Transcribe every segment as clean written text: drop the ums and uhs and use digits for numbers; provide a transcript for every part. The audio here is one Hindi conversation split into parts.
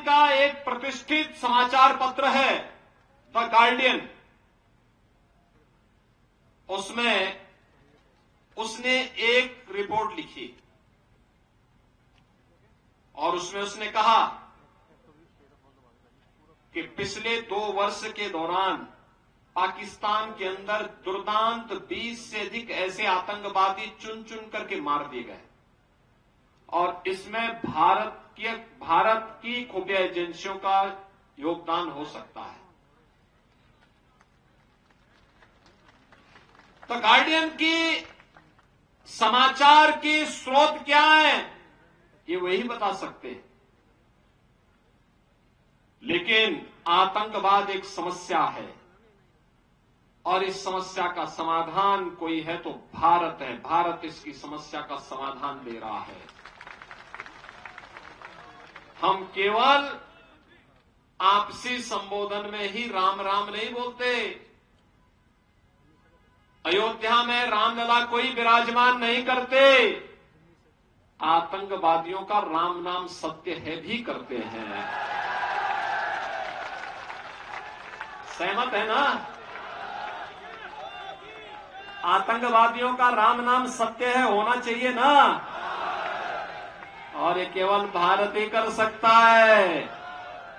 का एक प्रतिष्ठित समाचार पत्र है द गार्डियन, उसमें उसने एक रिपोर्ट लिखी और उसमें उसने कहा कि पिछले 2 वर्ष के दौरान पाकिस्तान के अंदर दुर्दांत 20 से अधिक ऐसे आतंकवादी चुन चुन करके मार दिए गए और इसमें भारत की खुफिया एजेंसियों का योगदान हो सकता है। तो गार्डियन की समाचार की स्रोत क्या है ये वही बता सकते हैं, लेकिन आतंकवाद एक समस्या है और इस समस्या का समाधान कोई है तो भारत है। भारत इसकी समस्या का समाधान दे रहा है। हम केवल आपसी संबोधन में ही राम राम नहीं बोलते। अयोध्या में रामलला कोई विराजमान नहीं करते, आतंकवादियों का राम नाम सत्य है भी करते हैं। सहमत है ना? आतंकवादियों का राम नाम सत्य है, होना चाहिए ना? और ये केवल भारत ही कर सकता है।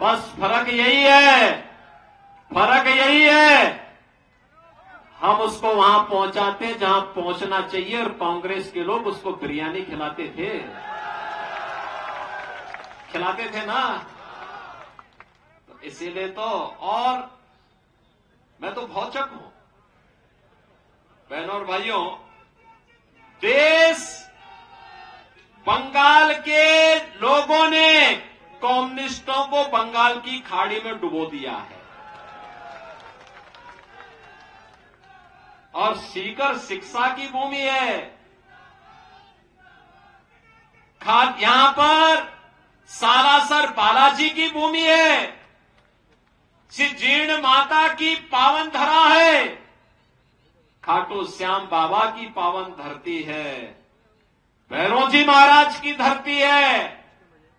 बस फर्क यही है, फर्क यही है हम उसको वहां पहुंचाते जहां पहुंचना चाहिए और कांग्रेस के लोग उसको बिरयानी खिलाते थे ना। तो इसीलिए तो, और मैं तो भौचक हूं बहनों और भाइयों। देश बंगाल के लोगों ने कम्युनिस्टों को बंगाल की खाड़ी में डुबो दिया है और सीकर शिक्षा की भूमि है। यहां पर सालासर बालाजी की भूमि है, श्री जीर्ण माता की पावन धरा है, खाटू श्याम बाबा की पावन धरती है, भैरोजी महाराज की धरती है।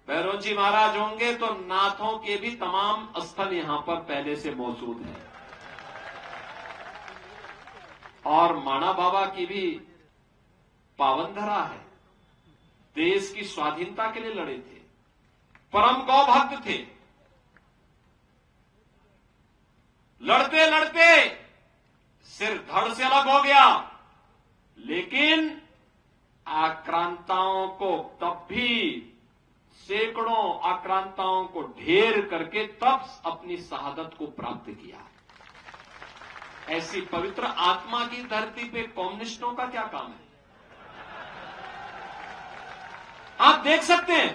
भैरोजी महाराज होंगे तो नाथों के भी तमाम स्थल यहां पर पहले से मौजूद हैं और माणा बाबा की भी पावन धरा है। देश की स्वाधीनता के लिए लड़े थे, परम गौ भक्त थे। लड़ते लड़ते सिर धड़ से अलग हो गया, लेकिन आक्रांताओं को तब भी सैकड़ों आक्रांताओं को ढेर करके तब अपनी शहादत को प्राप्त किया। ऐसी पवित्र आत्मा की धरती पे कम्युनिस्टों का क्या काम है? आप देख सकते हैं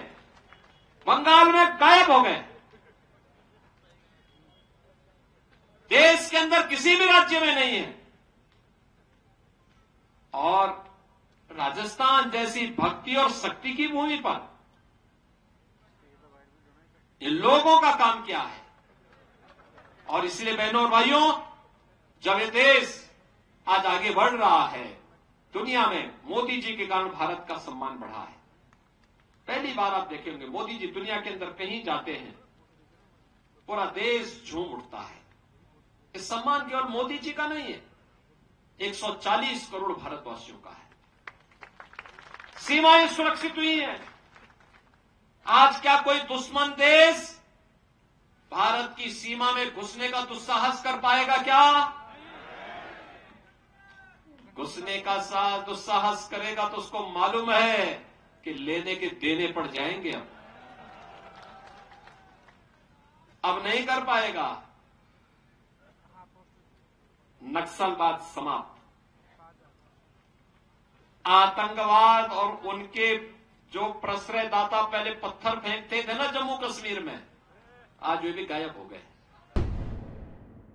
बंगाल में गायब हो गए। देश के अंदर किसी भी राज्य में नहीं है। और राजस्थान जैसी भक्ति और शक्ति की भूमि पर इन लोगों का काम क्या है? और इसलिए बहनों और भाइयों, जब ये देश आज आगे बढ़ रहा है, दुनिया में मोदी जी के कारण भारत का सम्मान बढ़ा है। पहली बार आप देखेंगे मोदी जी दुनिया के अंदर कहीं जाते हैं, पूरा देश झूम उठता है। इस सम्मान केवल मोदी जी का नहीं है, 140 करोड़ भारतवासियों का है। सीमाएं सुरक्षित हुई हैं। आज क्या कोई दुश्मन देश भारत की सीमा में घुसने का दुस्साहस कर पाएगा? क्या घुसने का दुस्साहस करेगा तो उसको मालूम है कि लेने के देने पड़ जाएंगे। अब नहीं कर पाएगा। नक्सलवाद समाप्त, आतंकवाद और उनके जो प्रश्रयदाता पहले पत्थर फेंकते थे ना जम्मू कश्मीर में, आज वे भी गायब हो गए।